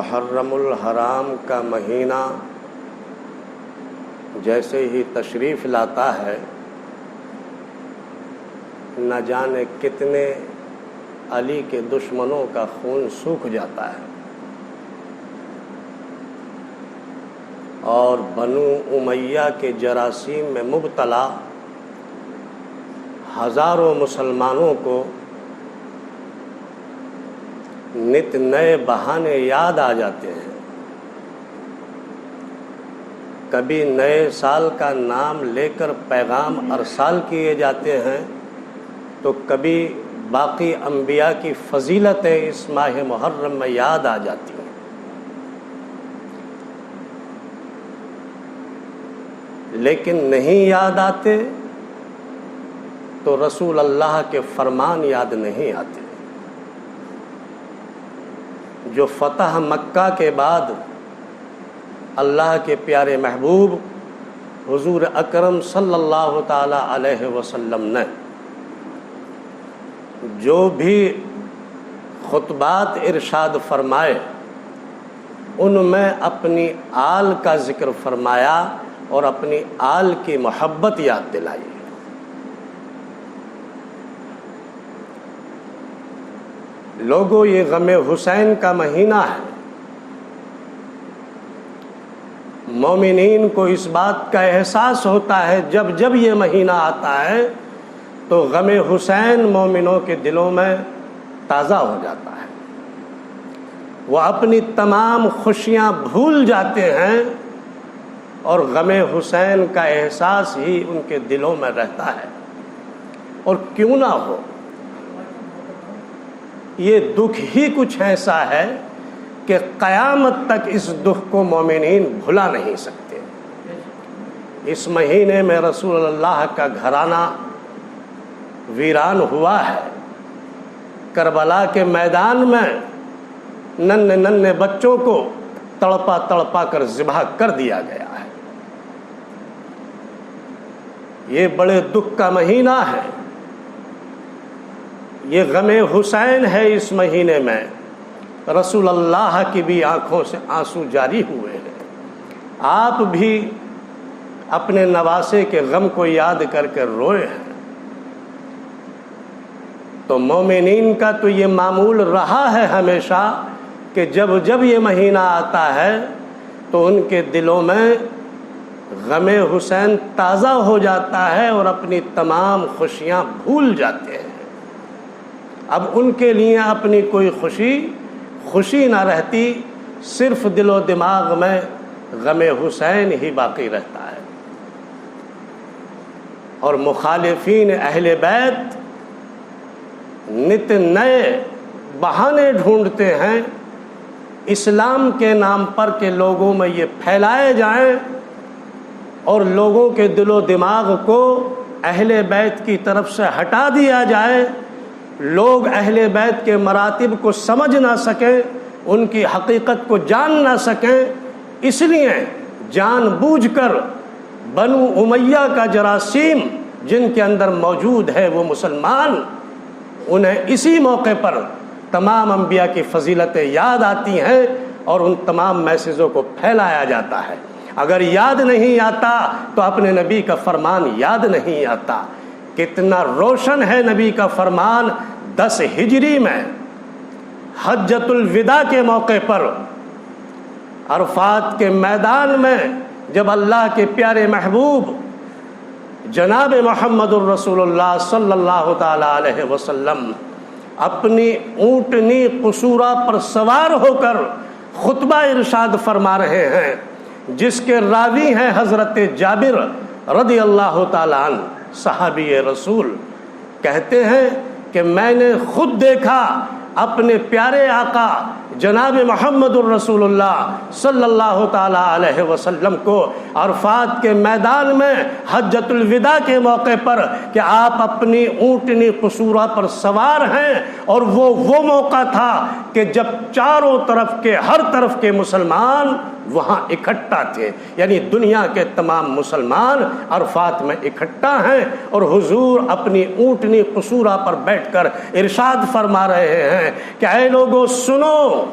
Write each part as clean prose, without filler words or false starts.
محرم الحرام کا مہینہ جیسے ہی تشریف لاتا ہے، نہ جانے کتنے علی کے دشمنوں کا خون سوکھ جاتا ہے، اور بنو امیہ کے جراثیم میں مبتلا ہزاروں مسلمانوں کو نت نئے بہانے یاد آ جاتے ہیں۔ کبھی نئے سال کا نام لے کر پیغام ارسال کیے جاتے ہیں، تو کبھی باقی انبیاء کی فضیلتیں اس ماہ محرم میں یاد آ جاتی ہیں۔ لیکن نہیں یاد آتے تو رسول اللہ کے فرمان یاد نہیں آتے۔ جو فتح مکہ کے بعد اللہ کے پیارے محبوب حضور اکرم صلی اللہ تعالی علیہ وسلم نے جو بھی خطبات ارشاد فرمائے، ان میں اپنی آل کا ذکر فرمایا اور اپنی آل کی محبت یاد دلائی۔ لوگوں، یہ غم حسین کا مہینہ ہے۔ مومنین کو اس بات کا احساس ہوتا ہے جب جب یہ مہینہ آتا ہے تو غم حسین مومنوں کے دلوں میں تازہ ہو جاتا ہے۔ وہ اپنی تمام خوشیاں بھول جاتے ہیں اور غم حسین کا احساس ہی ان کے دلوں میں رہتا ہے۔ اور کیوں نہ ہو، یہ دکھ ہی کچھ ایسا ہے کہ قیامت تک اس دکھ کو مومنین بھلا نہیں سکتے۔ اس مہینے میں رسول اللہ کا گھرانہ ویران ہوا ہے۔ کربلا کے میدان میں ننھے ننھے بچوں کو تڑپا تڑپا کر ذبح کر دیا گیا ہے۔ یہ بڑے دکھ کا مہینہ ہے۔ یہ غم حسین ہے۔ اس مہینے میں رسول اللہ کی بھی آنکھوں سے آنسو جاری ہوئے ہیں۔ آپ بھی اپنے نواسے کے غم کو یاد کر کے روئے ہیں۔ تو مومنین کا تو یہ معمول رہا ہے ہمیشہ کہ جب جب یہ مہینہ آتا ہے تو ان کے دلوں میں غم حسین تازہ ہو جاتا ہے اور اپنی تمام خوشیاں بھول جاتے ہیں۔ اب ان کے لیے اپنی کوئی خوشی نہ رہتی، صرف دل و دماغ میں غم حسین ہی باقی رہتا ہے۔ اور مخالفین اہل بیت نت نئے بہانے ڈھونڈتے ہیں اسلام کے نام پر کہ لوگوں میں یہ پھیلائے جائیں اور لوگوں کے دل و دماغ کو اہل بیت کی طرف سے ہٹا دیا جائے۔ لوگ اہل بیت کے مراتب کو سمجھ نہ سکیں، ان کی حقیقت کو جان نہ سکیں، اس لیے جان بوجھ کر بنو امیہ کا جراثیم جن کے اندر موجود ہے وہ مسلمان، انہیں اسی موقع پر تمام انبیاء کی فضیلتیں یاد آتی ہیں اور ان تمام میسیجوں کو پھیلایا جاتا ہے۔ اگر یاد نہیں آتا تو اپنے نبی کا فرمان یاد نہیں آتا۔ کتنا روشن ہے نبی کا فرمان 10 ہجری میں حجۃ الوداع کے موقع پر عرفات کے میدان میں جب اللہ کے پیارے محبوب جناب محمد الرسول اللہ صلی اللہ تعالی علیہ وسلم اپنی اونٹنی قصورہ پر سوار ہو کر خطبہ ارشاد فرما رہے ہیں، جس کے راوی ہیں حضرت جابر رضی اللہ تعالی عنہ صحابی رسول، کہتے ہیں کہ میں نے خود دیکھا اپنے پیارے آقا جناب محمد الرسول اللہ صلی اللہ تعالی علیہ وسلم کو عرفات کے میدان میں حجۃ الوداع کے موقع پر کہ آپ اپنی اونٹنی قصورہ پر سوار ہیں، اور وہ موقع تھا کہ جب چاروں طرف کے ہر طرف کے مسلمان وہاں اکٹھا تھے، یعنی دنیا کے تمام مسلمان عرفات میں اکٹھا ہیں، اور حضور اپنی اونٹنی قصورہ پر بیٹھ کر ارشاد فرما رہے ہیں کہ اے لوگوں سنو،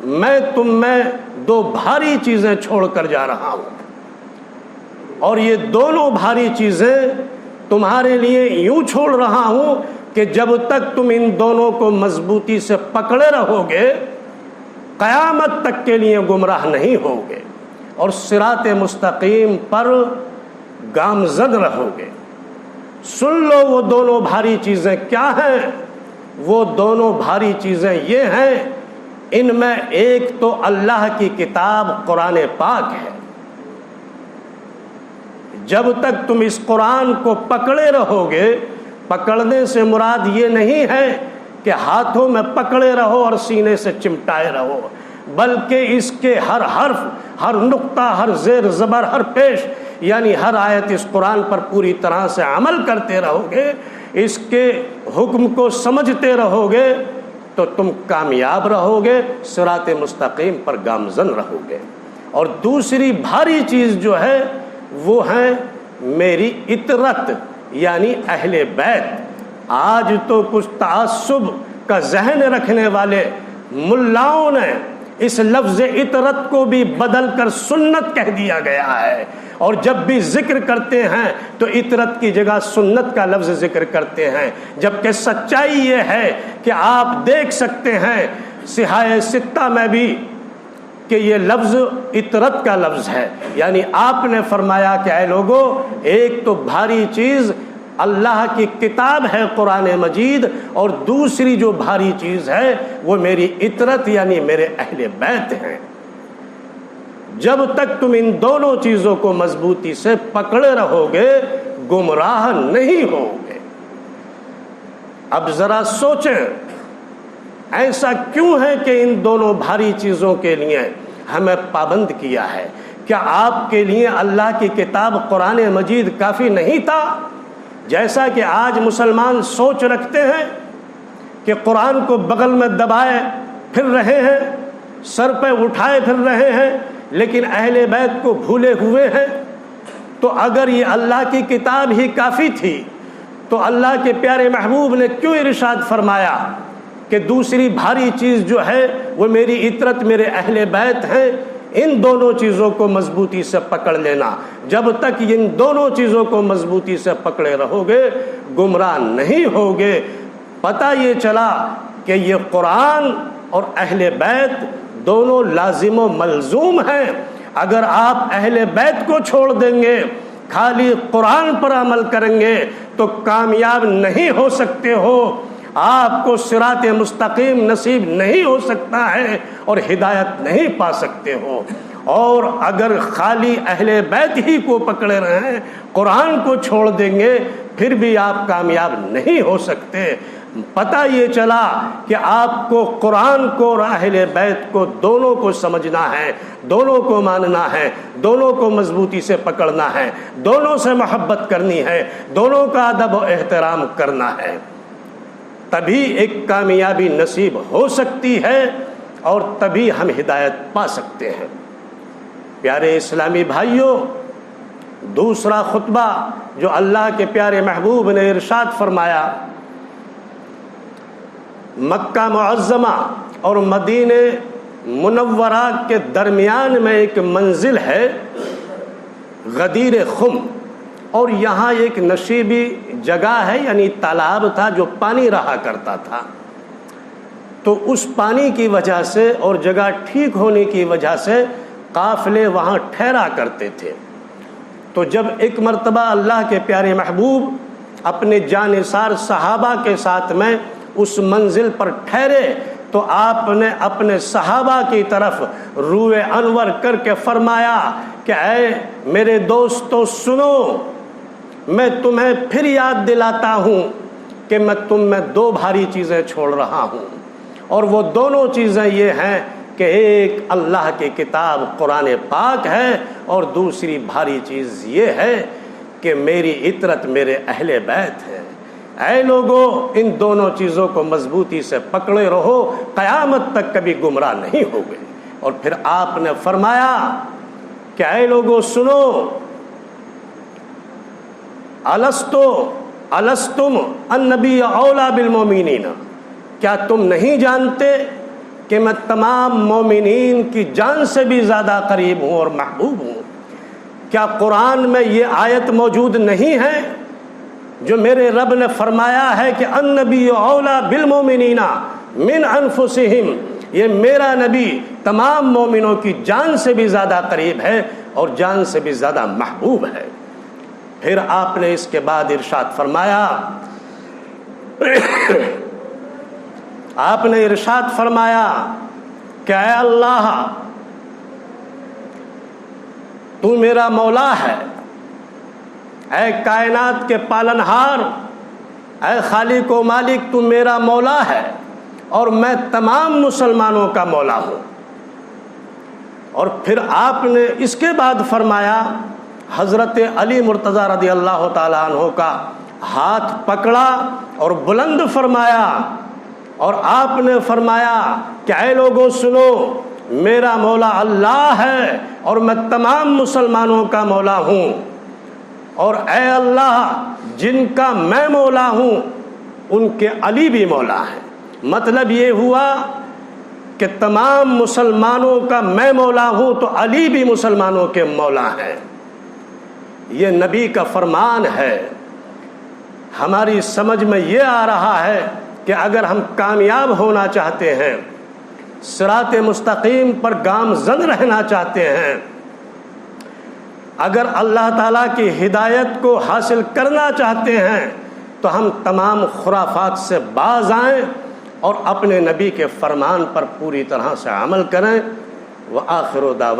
میں تم میں دو بھاری چیزیں چھوڑ کر جا رہا ہوں، اور یہ دونوں بھاری چیزیں تمہارے لیے یوں چھوڑ رہا ہوں کہ جب تک تم ان دونوں کو مضبوطی سے پکڑے رہو گے قیامت تک کے لیے گمراہ نہیں ہوگے اور صراط مستقیم پر گامزن رہو گے۔ سن لو وہ دونوں بھاری چیزیں کیا ہیں۔ وہ دونوں بھاری چیزیں یہ ہیں، ان میں ایک تو اللہ کی کتاب قرآن پاک ہے۔ جب تک تم اس قرآن کو پکڑے رہو گے، پکڑنے سے مراد یہ نہیں ہے کہ ہاتھوں میں پکڑے رہو اور سینے سے چمٹائے رہو، بلکہ اس کے ہر حرف، ہر نقطہ، ہر زیر زبر، ہر پیش، یعنی ہر آیت اس قرآن پر پوری طرح سے عمل کرتے رہو گے، اس کے حکم کو سمجھتے رہو گے تو تم کامیاب رہو گے، صراط مستقیم پر گامزن رہو گے۔ اور دوسری بھاری چیز جو ہے وہ ہے میری اطرت، یعنی اہل بیت۔ آج تو کچھ تعصب کا ذہن رکھنے والے ملاؤں نے اس لفظ اطرت کو بھی بدل کر سنت کہہ دیا گیا ہے، اور جب بھی ذکر کرتے ہیں تو اطرت کی جگہ سنت کا لفظ ذکر کرتے ہیں، جبکہ سچائی یہ ہے کہ آپ دیکھ سکتے ہیں صحاح ستہ میں بھی کہ یہ لفظ اطرت کا لفظ ہے۔ یعنی آپ نے فرمایا کہ اے لوگو، ایک تو بھاری چیز اللہ کی کتاب ہے قرآن مجید، اور دوسری جو بھاری چیز ہے وہ میری اطرت یعنی میرے اہل بیت ہیں۔ جب تک تم ان دونوں چیزوں کو مضبوطی سے پکڑے رہو گے گمراہ نہیں ہوگے۔ اب ذرا سوچیں، ایسا کیوں ہے کہ ان دونوں بھاری چیزوں کے لیے ہمیں پابند کیا ہے؟ کیا آپ کے لیے اللہ کی کتاب قرآن مجید کافی نہیں تھا؟ جیسا کہ آج مسلمان سوچ رکھتے ہیں کہ قرآن کو بغل میں دبائے پھر رہے ہیں، سر پہ اٹھائے پھر رہے ہیں، لیکن اہل بیت کو بھولے ہوئے ہیں۔ تو اگر یہ اللہ کی کتاب ہی کافی تھی تو اللہ کے پیارے محبوب نے کیوں ارشاد فرمایا کہ دوسری بھاری چیز جو ہے وہ میری اطرت، میرے اہل بیت ہیں؟ ان دونوں چیزوں کو مضبوطی سے پکڑ لینا۔ جب تک ان دونوں چیزوں کو مضبوطی سے پکڑے رہو گے گمراہ نہیں ہوگے۔ پتہ یہ چلا کہ یہ قرآن اور اہل بیت دونوں لازم و ملزوم ہیں۔ اگر آپ اہل بیت کو چھوڑ دیں گے، خالی قرآن پر عمل کریں گے تو کامیاب نہیں ہو سکتے ہو، آپ کو صراط مستقیم نصیب نہیں ہو سکتا ہے اور ہدایت نہیں پا سکتے ہو۔ اور اگر خالی اہل بیت ہی کو پکڑے رہیں، قرآن کو چھوڑ دیں گے، پھر بھی آپ کامیاب نہیں ہو سکتے۔ پتہ یہ چلا کہ آپ کو قرآن کو اور اہل بیت کو دونوں کو سمجھنا ہے، دونوں کو ماننا ہے، دونوں کو مضبوطی سے پکڑنا ہے، دونوں سے محبت کرنی ہے، دونوں کا ادب و احترام کرنا ہے، تبھی ایک کامیابی نصیب ہو سکتی ہے اور تبھی ہم ہدایت پا سکتے ہیں۔ پیارے اسلامی بھائیوں، دوسرا خطبہ جو اللہ کے پیارے محبوب نے ارشاد فرمایا، مکہ معظمہ اور مدینہ منورہ کے درمیان میں ایک منزل ہے غدیر خم، اور یہاں ایک نشیبی جگہ ہے، یعنی تالاب تھا جو پانی رہا کرتا تھا۔ تو اس پانی کی وجہ سے اور جگہ ٹھیک ہونے کی وجہ سے قافلے وہاں ٹھہرا کرتے تھے۔ تو جب ایک مرتبہ اللہ کے پیارے محبوب اپنے جانثار صحابہ کے ساتھ میں اس منزل پر ٹھہرے تو آپ نے اپنے صحابہ کی طرف روئے انور کر کے فرمایا کہ اے میرے دوستو سنو، میں تمہیں پھر یاد دلاتا ہوں کہ میں تم میں دو بھاری چیزیں چھوڑ رہا ہوں، اور وہ دونوں چیزیں یہ ہیں کہ ایک اللہ کی کتاب قرآن پاک ہے، اور دوسری بھاری چیز یہ ہے کہ میری اطرت میرے اہل بیت ہے۔ اے لوگو، ان دونوں چیزوں کو مضبوطی سے پکڑے رہو، قیامت تک کبھی گمراہ نہیں ہوگے۔ اور پھر آپ نے فرمایا کہ اے لوگو سنو، الستم النبی اولا بالمؤمنین، کیا تم نہیں جانتے کہ میں تمام مومنین کی جان سے بھی زیادہ قریب ہوں اور محبوب ہوں؟ کیا قرآن میں یہ آیت موجود نہیں ہے جو میرے رب نے فرمایا ہے کہ النبی اولا بالمومنین من انفسہم، یہ میرا نبی تمام مومنوں کی جان سے بھی زیادہ قریب ہے اور جان سے بھی زیادہ محبوب ہے؟ پھر آپ نے اس کے بعد ارشاد فرمایا آپ نے ارشاد فرمایا کہ اے اللہ تو میرا مولا ہے، اے کائنات کے پالنہار، اے خالق و مالک تو میرا مولا ہے اور میں تمام مسلمانوں کا مولا ہوں۔ اور پھر آپ نے اس کے بعد فرمایا، حضرت علی مرتضیٰ رضی اللہ تعالیٰ عنہ کا ہاتھ پکڑا اور بلند فرمایا، اور آپ نے فرمایا کہ اے لوگوں سنو، میرا مولا اللہ ہے اور میں تمام مسلمانوں کا مولا ہوں، اور اے اللہ جن کا میں مولا ہوں ان کے علی بھی مولا ہے۔ مطلب یہ ہوا کہ تمام مسلمانوں کا میں مولا ہوں تو علی بھی مسلمانوں کے مولا ہیں۔ یہ نبی کا فرمان ہے۔ ہماری سمجھ میں یہ آ رہا ہے کہ اگر ہم کامیاب ہونا چاہتے ہیں، صراط مستقیم پر گامزن رہنا چاہتے ہیں، اگر اللہ تعالیٰ کی ہدایت کو حاصل کرنا چاہتے ہیں، تو ہم تمام خرافات سے باز آئیں اور اپنے نبی کے فرمان پر پوری طرح سے عمل کریں۔ وآخر دعوانا